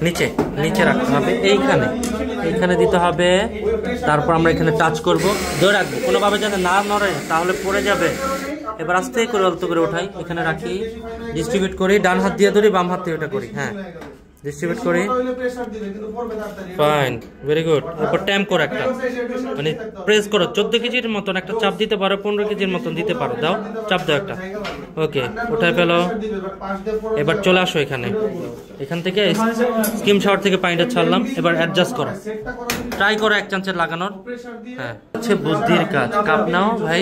নিচে নিচে রাখতে হবে, এইখানে দিতে হবে। তারপর আমরা এখানে টাচ করব, ধরে রাখবো, কোনোভাবে যাতে না নড়ে, তাহলে পড়ে যাবে। এবার আস্তে করে অল্প করে উঠাই, এখানে রাখি, ডিস্ট্রিবিউট করি, ডান হাত দিয়ে ধরি, বাম হাত দিয়ে এটা করি। হ্যাঁ, ডিস্ট্রিবিউট করি, ফাইন, ভেরি গুড। এরপর ট্যাম্প করো একটা, মানে প্রেস করো। 14 কেজির মতন একটা চাপ দিতে পারো, 15 কেজির মতন দিতে পারো, দাও, চাপ দাও একটা। ওকে, উঠায় ফেলো। এবার চলে আসো এখানে, এখান থেকে স্কিম শাওয়ার থেকে পানিটা ছাড়লাম। এবার অ্যাডজাস্ট করো, ট্রাই করো 1 চামচের লাগানোর। হ্যাঁ, হচ্ছে বুদ্ধির কাজ। কাপ নাও ভাই।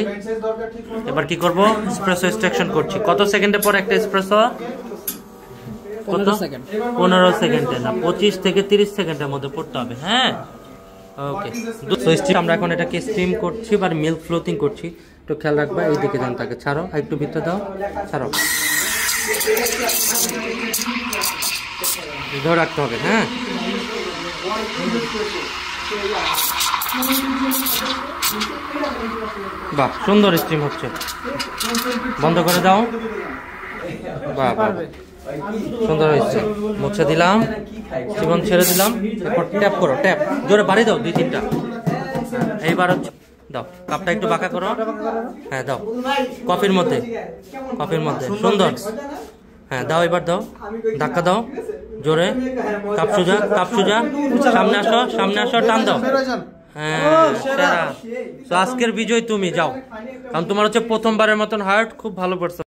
এবার কি করবো, এসপ্রেসো এক্সট্রাকশন করছি। কত সেকেন্ডে পর একটা এসপ্রেসো? 15 সেকেন্ডে না, 25 থেকে 30 সেকেন্ডের মধ্যে পড়তে হবে। হ্যাঁ, ওকে। আমরা এখন এটাকে স্টিম করছি বা মিল্ক ফ্লোটিং করছি, একটু খেয়াল রাখবা। এই দিকে যান, তাকে ছাড়ো, একটু ভিতরে দাও, ছাড়ো, ধরে রাখতে হবে। হ্যাঁ, বাহ, সুন্দর স্টিম হচ্ছে। বন্ধ করে দাও। বাহ বাহ, সুন্দর হয়েছে। মুছে দিলাম, জীবন ছেড়ে দিলাম। এরপর ট্যাপ করো, ট্যাপ জোরে বাড়ি দাও, 2-3টা। এইবার হচ্ছে দাও, কাপটা একটু বাঁকা করো। হ্যাঁ, দাও, কফির মধ্যে, সুন্দর। হ্যাঁ, দাও, এবার দাও, ধাক্কা দাও জোরে। কাপ সোজা, সামনে আসো, টান দাও। হ্যাঁ, সেরা। তো আজকের বিজয় তুমি, যাও, কারণ তোমার হচ্ছে প্রথমবারের মতন হার্ট খুব ভালো পড়ছে।